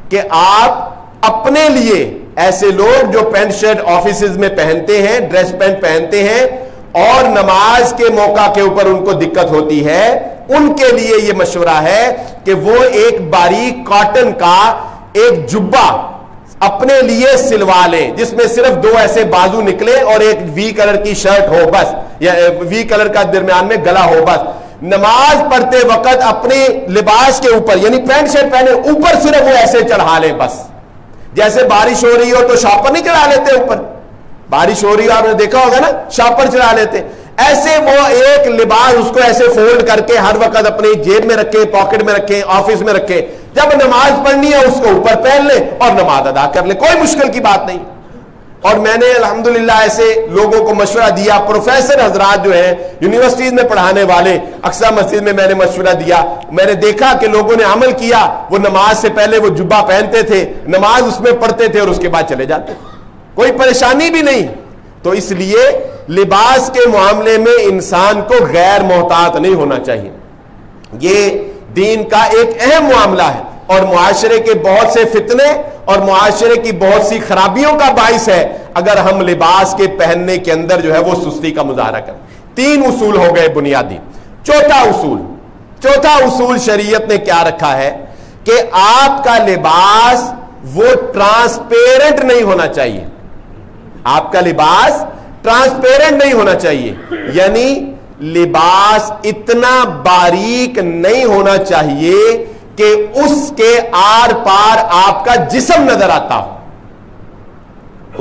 کہ آپ اپنے لیے ایسے لوگ جو پینٹ شرٹ آفیسز میں پہنتے ہیں، ڈریس پینٹ پہنتے ہیں اور نماز کے موقع کے اوپر ان کو دقت ہوتی ہے، ان کے لیے یہ مشورہ ہے کہ وہ ایک باریک کاٹن کا ایک جبہ اپنے لیے سلوا لیں جس میں صرف 2 ایسے بازو نکلے اور ایک وی کلر کی شرٹ ہو بس، یا وی کلر کا درمیان میں گلا ہو بس۔ نماز پڑھتے وقت اپنے لباس کے اوپر یعنی پینٹ شرٹ پہنے اوپر صرف وہ ایسے چڑھا لیں بس، جیسے بارش ہو رہی ہو تو شاپر نہیں چڑھا لیتے اوپر، بارش ہو رہی ہو آپ نے دیکھا ہوگا نا، شاپر چڑھا لیتے، ایسے وہ ایک لباس اس کو ایسے فولڈ کر کے ہر وقت اپنی جیب میں رکھے، پاکٹ میں رکھے، آفس میں رکھے، جب نماز پڑھنی ہے اس کو اوپر پہن لے اور نماز ادا کر لے، کوئی مشکل کی بات نہیں۔ اور میں نے الحمدللہ ایسے لوگوں کو مشورہ دیا، پروفیسر حضرات جو ہیں یونیورسٹیز میں پڑھانے والے، اقصی مسجد میں نے مشورہ دیا، میں نے دیکھا کہ لوگوں نے عمل کیا، وہ نماز سے پہلے وہ جبہ پہنتے تھے، نماز اس میں پڑھتے تھے اور اس کے بعد چلے جاتے، کوئی پریشانی بھی نہیں۔ تو اس لیے لباس کے معاملے میں انسان کو غیر محتاط نہیں ہونا چاہیے، یہ دین کا ایک اہم معاملہ ہے اور معاشرے کے بہت سے فتنے اور معاشرے کی بہت سی خرابیوں کا باعث ہے اگر ہم لباس کے پہننے کے اندر جو ہے وہ سستی کا مظاہرہ کریں۔ 3 اصول ہو گئے بنیادی۔ چوتھا اصول شریعت نے کیا رکھا ہے کہ آپ کا لباس وہ ٹرانسپیرنٹ نہیں ہونا چاہیے، آپ کا لباس ٹرانسپیرنٹ نہیں ہونا چاہیے، یعنی لباس اتنا باریک نہیں ہونا چاہیے کہ اس کے آر پار آپ کا جسم نظر آتا ہو،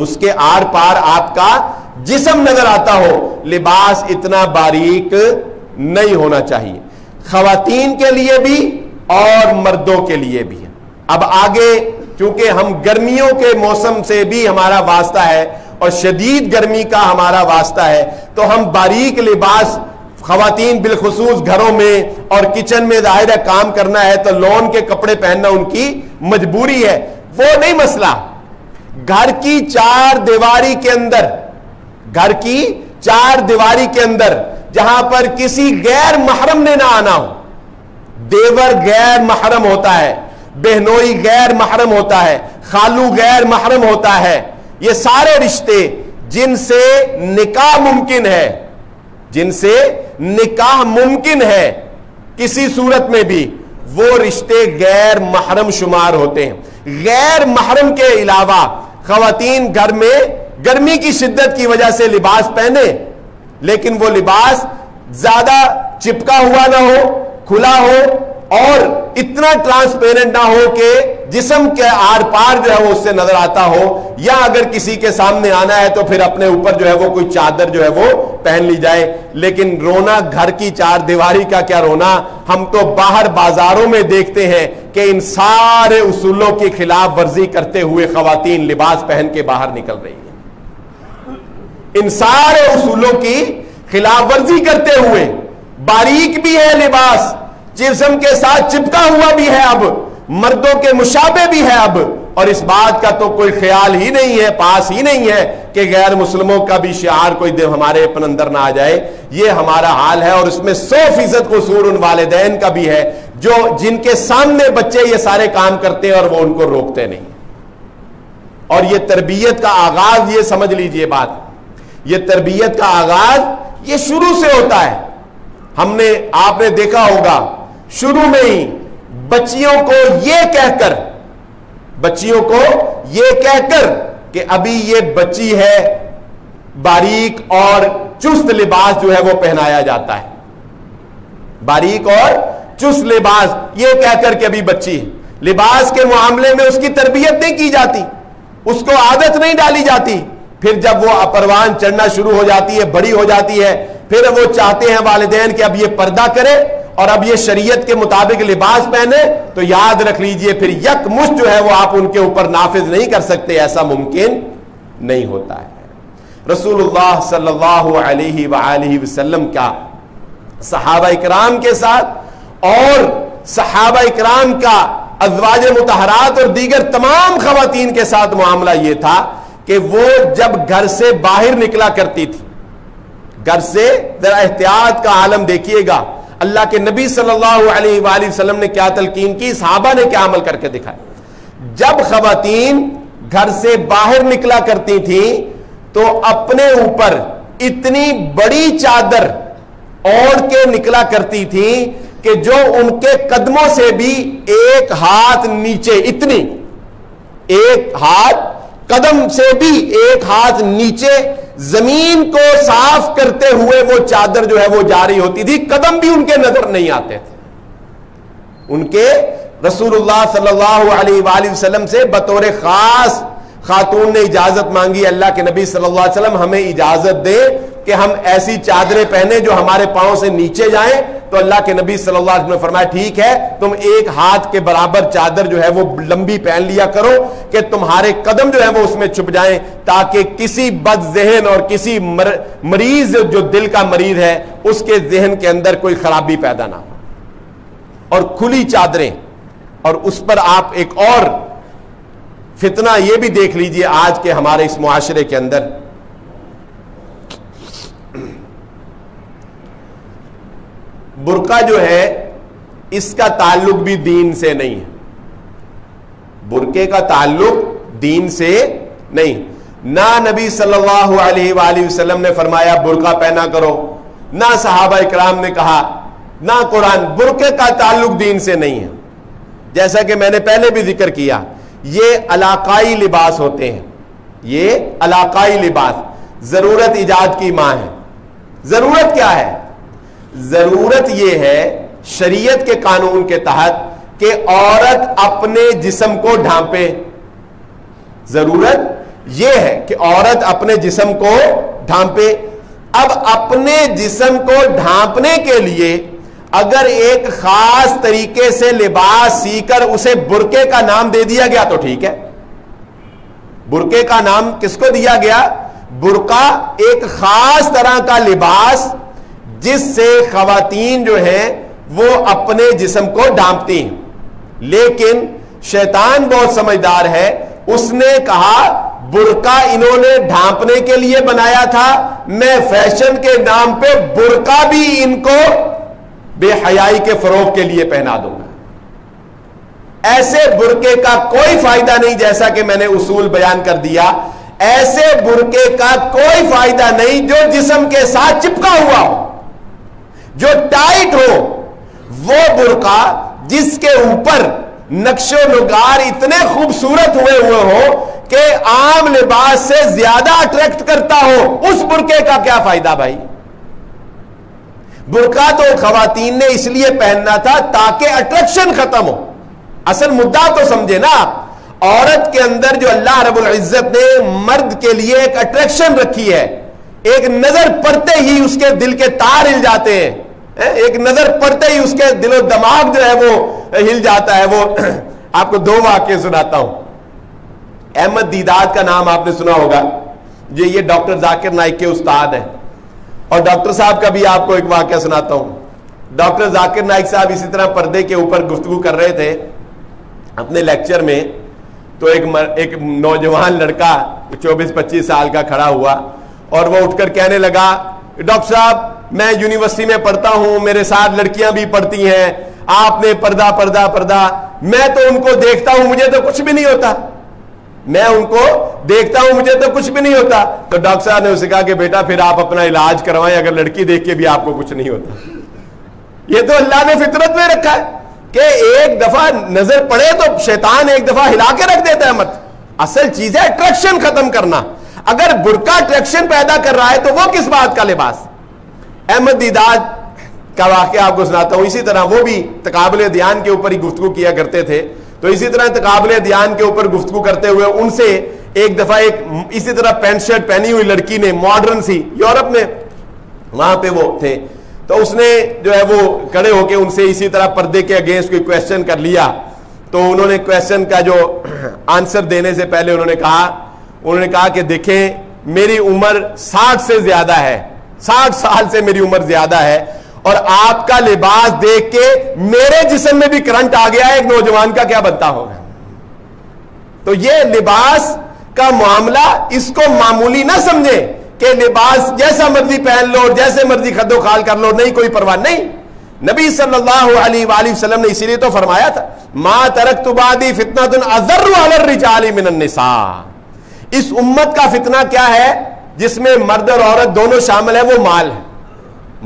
اس کے آر پار آپ کا جسم نظر آتا ہو، لباس اتنا باریک نہیں ہونا چاہیے، خواتین کے لیے بھی اور مردوں کے لیے بھی۔ اب آگے چونکہ ہم گرمیوں کے موسم سے بھی ہمارا واسطہ ہے اور شدید گرمی کا ہمارا واسطہ ہے، تو ہم باریک لباس، خواتین بالخصوص گھروں میں اور کچن میں ظاہر ہے کام کرنا ہے تو لون کے کپڑے پہننا ان کی مجبوری ہے، وہ نہیں مسئلہ۔ گھر کی 4 دیواری کے اندر، گھر کی 4 دیواری کے اندر جہاں پر کسی غیر محرم نے نہ آنا ہو، دیور غیر محرم ہوتا ہے، بہنوئی غیر محرم ہوتا ہے، خالو غیر محرم ہوتا ہے، یہ سارے رشتے جن سے نکاح ممکن ہے، جن سے نکاح ممکن ہے کسی صورت میں بھی، وہ رشتے غیر محرم شمار ہوتے ہیں۔ غیر محرم کے علاوہ خواتین گھر میں گرمی کی شدت کی وجہ سے لباس پہنے، لیکن وہ لباس زیادہ چپکا ہوا نہ ہو، کھلا ہو، اور اتنا ٹرانسپیرنٹ نہ ہو کہ جسم کے آر پار جو ہے وہ اس سے نظر آتا ہو، یا اگر کسی کے سامنے آنا ہے تو پھر اپنے اوپر جو ہے وہ کوئی چادر جو ہے وہ پہن لی جائے. لیکن رونا گھر کی چار دیواری کا کیا رونا، ہم تو باہر بازاروں میں دیکھتے ہیں کہ ان سارے اصولوں کی خلاف ورزی کرتے ہوئے خواتین لباس پہن کے باہر نکل رہی ہیں. ان سارے اصولوں کی خلاف ورزی کرتے ہوئے، باریک بھی ہے لباس، جسم کے ساتھ چپکا ہوا بھی ہے، اب مردوں کے مشابہ بھی ہے اب، اور اس بات کا تو کوئی خیال ہی نہیں ہے، پاس ہی نہیں ہے کہ غیر مسلموں کا بھی شعار کوئی ہمارے اپنے اندر نہ آ جائے. یہ ہمارا حال ہے، اور اس میں 100% قصور ان والدین کا بھی ہے جو جن کے سامنے بچے یہ سارے کام کرتے ہیں اور وہ ان کو روکتے نہیں. اور یہ تربیت کا آغاز، یہ سمجھ لیجئے بات، یہ تربیت کا آغاز یہ شروع سے ہوتا ہے. آپ نے دیکھا ہوگا شروع میں ہی بچیوں کو یہ کہہ کر کہ ابھی یہ بچی ہے، باریک اور چست لباس جو ہے وہ پہنایا جاتا ہے. باریک اور چست لباس یہ کہہ کر کہ ابھی بچی ہے. لباس کے معاملے میں اس کی تربیت نہیں کی جاتی، اس کو عادت نہیں ڈالی جاتی. پھر جب وہ پروان چڑھنا شروع ہو جاتی ہے، بڑی ہو جاتی ہے، پھر وہ چاہتے ہیں والدین کہ اب یہ پردہ کرے اور اب یہ شریعت کے مطابق لباس پہنے، تو یاد رکھ لیجئے پھر یک مشت جو ہے وہ آپ ان کے اوپر نافذ نہیں کر سکتے، ایسا ممکن نہیں ہوتا ہے. رسول اللہ صلی اللہ علیہ وآلہ وسلم کا صحابہ اکرام کے ساتھ اور صحابہ اکرام کا ازواج مطہرات اور دیگر تمام خواتین کے ساتھ معاملہ یہ تھا کہ وہ جب گھر سے باہر نکلا کرتی تھی، گھر سے، ذرا احتیاط کا عالم دیکھیے گا، اللہ کے نبی صلی اللہ علیہ وآلہ وسلم نے کیا تلقین کی، صحابہ نے کیا عمل کر کے دکھایا. جب خواتین گھر سے باہر نکلا کرتی تھیں تو اپنے اوپر اتنی بڑی چادر اوڑھ کے نکلا کرتی تھیں کہ جو ان کے قدموں سے بھی ایک ہاتھ نیچے، اتنی ایک ہاتھ قدم سے بھی ایک ہاتھ نیچے زمین کو صاف کرتے ہوئے وہ چادر جو ہے وہ جاری ہوتی تھی. قدم بھی ان کے نظر نہیں آتے تھے. ان کے رسول اللہ صلی اللہ علیہ وآلہ وسلم سے بطور خاص خاتون نے اجازت مانگی، اللہ کے نبی صلی اللہ علیہ وسلم ہمیں اجازت دے کہ ہم ایسی چادریں پہنے جو ہمارے پاؤں سے نیچے جائیں. تو اللہ کے نبی صلی اللہ علیہ وسلم نے فرمایا ٹھیک ہے، تم ایک ہاتھ کے برابر چادر جو ہے وہ لمبی پہن لیا کرو کہ تمہارے قدم جو ہے وہ اس میں چھپ جائیں، تاکہ کسی بد ذہن اور کسی مریض جو دل کا مریض ہے اس کے ذہن کے اندر کوئی خرابی پیدا نہ ہو. اور کھلی چادریں، اور اس پر آپ ایک اور فتنہ یہ بھی دیکھ لیجئے آج کے ہمارے اس معاشرے کے اندر، برقع جو ہے اس کا تعلق بھی دین سے نہیں ہے. برقعے کا تعلق دین سے نہیں. نہ نبی صلی اللہ علیہ وآلہ وسلم نے فرمایا برقع پہنا کرو، نہ صحابہ اکرام نے کہا، نہ قرآن. برقعے کا تعلق دین سے نہیں ہے. جیسا کہ میں نے پہلے بھی ذکر کیا، یہ علاقائی لباس ہوتے ہیں. یہ علاقائی لباس ضرورت ایجاد کی ماں ہے. ضرورت کیا ہے؟ ضرورت یہ ہے شریعت کے قانون کے تحت کہ عورت اپنے جسم کو ڈھانپے. ضرورت یہ ہے کہ عورت اپنے جسم کو ڈھانپے. اب اپنے جسم کو ڈھانپنے کے لیے اگر ایک خاص طریقے سے لباس سی کر اسے برقعے کا نام دے دیا گیا تو ٹھیک ہے. برقعے کا نام کس کو دیا گیا؟ برقع ایک خاص طرح کا لباس جس سے خواتین جو ہیں وہ اپنے جسم کو ڈھانپتی ہیں. لیکن شیطان بہت سمجھدار ہے، اس نے کہا برقع انہوں نے ڈھانپنے کے لیے بنایا تھا، میں فیشن کے نام پہ برقع بھی ان کو بے حیائی کے فروغ کے لیے پہنا دوں گا. ایسے برقعے کا کوئی فائدہ نہیں، جیسا کہ میں نے اصول بیان کر دیا. ایسے برقعے کا کوئی فائدہ نہیں جو جسم کے ساتھ چپکا ہوا ہو، جو ٹائٹ ہو. وہ برقع جس کے اوپر نقش و نگار اتنے خوبصورت ہوئے ہو کہ عام لباس سے زیادہ اٹریکٹ کرتا ہو، اس برقعے کا کیا فائدہ بھائی؟ برقع تو خواتین نے اس لیے پہننا تھا تاکہ اٹریکشن ختم ہو. اصل مدعا تو سمجھے نا آپ, عورت کے اندر جو اللہ رب العزت نے مرد کے لیے ایک اٹریکشن رکھی ہے, ایک نظر پڑتے ہی اس کے دل کے تار ہل جاتے ہیں, ایک نظر پڑتے ہی اس کے دل و دماغ جو ہے وہ ہل جاتا ہے. وہ آپ کو 2 واقعے سناتا ہوں. احمد دیداد کا نام آپ نے سنا ہوگا, یہ ڈاکٹر ذاکر نائک کے استاد ہیں, اور ڈاکٹر صاحب کا بھی آپ کو ایک واقعہ سناتا ہوں. ڈاکٹر ذاکر نائک صاحب اسی طرح پردے کے اوپر گفتگو کر رہے تھے اپنے لیکچر میں, تو ایک نوجوان لڑکا 24-25 سال کا کھڑا ہوا اور وہ اٹھ کر کہنے لگا, ڈاکٹر صاحب میں یونیورسٹی میں پڑھتا ہوں, میرے ساتھ لڑکیاں بھی پڑھتی ہیں, آپ نے پردہ پردہ پردہ, میں تو ان کو دیکھتا ہوں مجھے تو کچھ بھی نہیں ہوتا, میں ان کو دیکھتا ہوں مجھے تو کچھ بھی نہیں ہوتا. تو ڈاکٹر صاحب نے اسے کہا کہ بیٹا پھر آپ اپنا علاج کروائیں, اگر لڑکی دیکھ کے بھی آپ کو کچھ نہیں ہوتا. یہ تو اللہ نے فطرت میں رکھا ہے کہ ایک دفعہ نظر پڑے تو شیطان ایک دفعہ ہلا کے رکھ دیتا ہے مرد. اصل چیز ہے اٹریکشن ختم کرنا. اگر برقع اٹریکشن پیدا کر رہا ہے تو وہ کس بات کا لباس. احمد دیداد کا واقعہ آپ کو سناتا ہوں. اسی طرح وہ بھی تقابل ادیان کے اوپر ہی گفتگو کیا کرتے تھے, تو اسی طرح تقابل ادیان کے اوپر گفتگو کرتے ہوئے ان سے ایک دفعہ ایک اسی طرح پینٹ شرٹ پہنی ہوئی لڑکی نے, ماڈرن سی, یورپ میں وہاں پہ وہ تھے, تو اس نے جو ہے وہ کھڑے ہو کے ان سے اسی طرح پردے کے اگینسٹ کوئی کویسچن کر لیا. تو انہوں نے کویسچن کا جو آنسر دینے سے پہلے انہوں نے کہا کہ دیکھیں میری عمر 60 سے زیادہ ہے, 60 سال سے میری عمر زیادہ ہے, اور آپ کا لباس دیکھ کے میرے جسم میں بھی کرنٹ آ گیا ہے, ایک نوجوان کا کیا بنتا ہوگا. تو یہ لباس کا معاملہ اس کو معمولی نہ سمجھے کہ لباس جیسا مرضی پہن لو, جیسے مرضی خد و خال کر لو, نہیں کوئی پرواہ نہیں. نبی صلی اللہ علیہ وآلہ وسلم نے اسی لیے تو فرمایا تھا, ما ترکت بعدی فتنۃ اضر علی الرجال من النساء. اس امت کا فتنہ کیا ہے جس میں مرد اور عورت دونوں شامل ہیں, وہ مال ہے.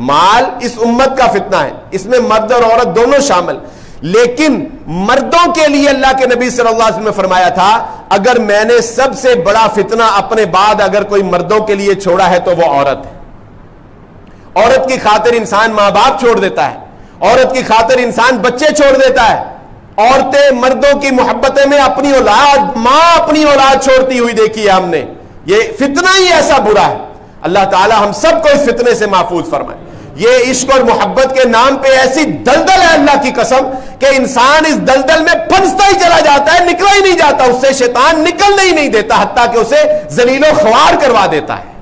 مال اس امت کا فتنہ ہے, اس میں مرد اور عورت دونوں شامل. لیکن مردوں کے لیے اللہ کے نبی صلی اللہ علیہ وسلم نے فرمایا تھا, اگر میں نے سب سے بڑا فتنہ اپنے بعد اگر کوئی مردوں کے لیے چھوڑا ہے تو وہ عورت ہے. عورت کی خاطر انسان ماں باپ چھوڑ دیتا ہے, عورت کی خاطر انسان بچے چھوڑ دیتا ہے. عورتیں مردوں کی محبتیں میں اپنی اولاد, ماں اپنی اولاد چھوڑتی ہوئی دیکھی ہے ہم نے. یہ فتنہ ہی ایسا برا ہے. اللہ تعالی ہم سب کو اس فتنے سے محفوظ فرمائے. یہ عشق اور محبت کے نام پہ ایسی دلدل ہے اللہ کی قسم کہ انسان اس دلدل میں پھنستا ہی چلا جاتا ہے, نکلا ہی نہیں جاتا, اس سے شیطان نکلنے ہی نہیں دیتا, حتیٰ کہ اسے ذلیل و خوار کروا دیتا ہے,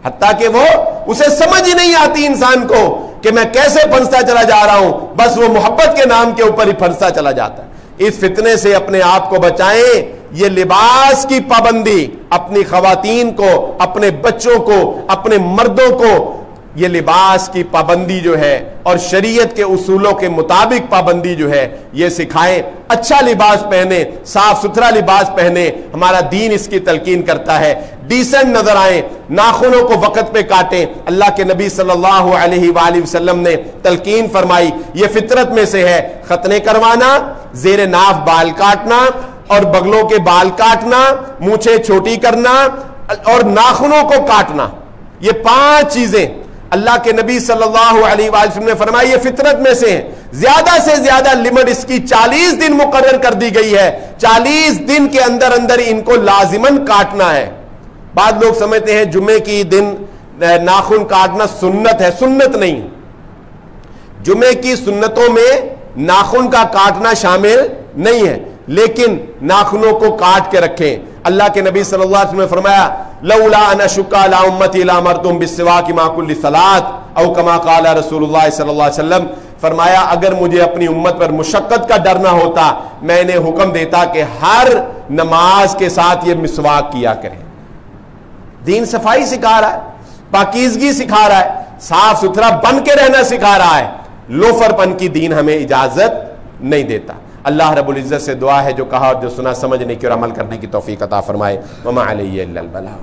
حتیٰ کہ وہ اسے سمجھ ہی نہیں آتی انسان کو کہ میں کیسے پھنستا چلا جا رہا ہوں, بس وہ محبت کے نام کے اوپر ہی پھنستا چلا جاتا ہے. اس فتنے سے اپنے آپ کو بچائیں. یہ لباس کی پابندی اپنی خواتین کو, اپنے بچوں کو, اپنے مردوں کو, یہ لباس کی پابندی جو ہے اور شریعت کے اصولوں کے مطابق پابندی جو ہے یہ سکھائیں. اچھا لباس پہنے, صاف ستھرا لباس پہنے, ہمارا دین اس کی تلقین کرتا ہے. ڈیسنٹ نظر آئیں, ناخنوں کو وقت پہ کاٹیں. اللہ کے نبی صلی اللہ علیہ وآلہ وسلم نے تلقین فرمائی, یہ فطرت میں سے ہے. ختنے کروانا, زیر ناف بال کاٹنا اور بغلوں کے بال کاٹنا, مونچھیں چھوٹی کرنا اور ناخنوں کو کاٹنا, یہ 5 چیزیں اللہ کے نبی صلی اللہ علیہ وآلہ وسلم نے فرمایا یہ فطرت میں سے ہیں. زیادہ سے زیادہ لمٹ اس کی 40 دن مقرر کر دی گئی ہے. 40 دن کے اندر اندر ان کو لازماً کاٹنا ہے. بعض لوگ سمجھتے ہیں جمعے کی دن ناخن کاٹنا سنت ہے, سنت نہیں. جمعے کی سنتوں میں ناخن کا کاٹنا شامل نہیں ہے, لیکن ناخنوں کو کاٹ کے رکھیں. اللہ کے نبی صلی اللہ علیہ وسلم نے فرمایا لولا ان اشق علی امتی لامرتم بالسواک مع کل صلاۃ او کما قال رسول اللہ صلی اللہ علیہ وسلم. فرمایا اگر مجھے اپنی امت پر مشقت کا ڈر نہ ہوتا میں انہیں حکم دیتا کہ ہر نماز کے ساتھ یہ مسواک کیا کریں. دین صفائی سکھا رہا ہے, پاکیزگی سکھا رہا ہے, صاف ستھرا بن کے رہنا سکھا رہا ہے. لوفر پن کی دین ہمیں اجازت نہیں دیتا. اللہ رب العزت سے دعا ہے جو کہا اور جو سنا سمجھنے کی اور عمل کرنے کی توفیق عطا فرمائے. وما علیہ الا البلاغ.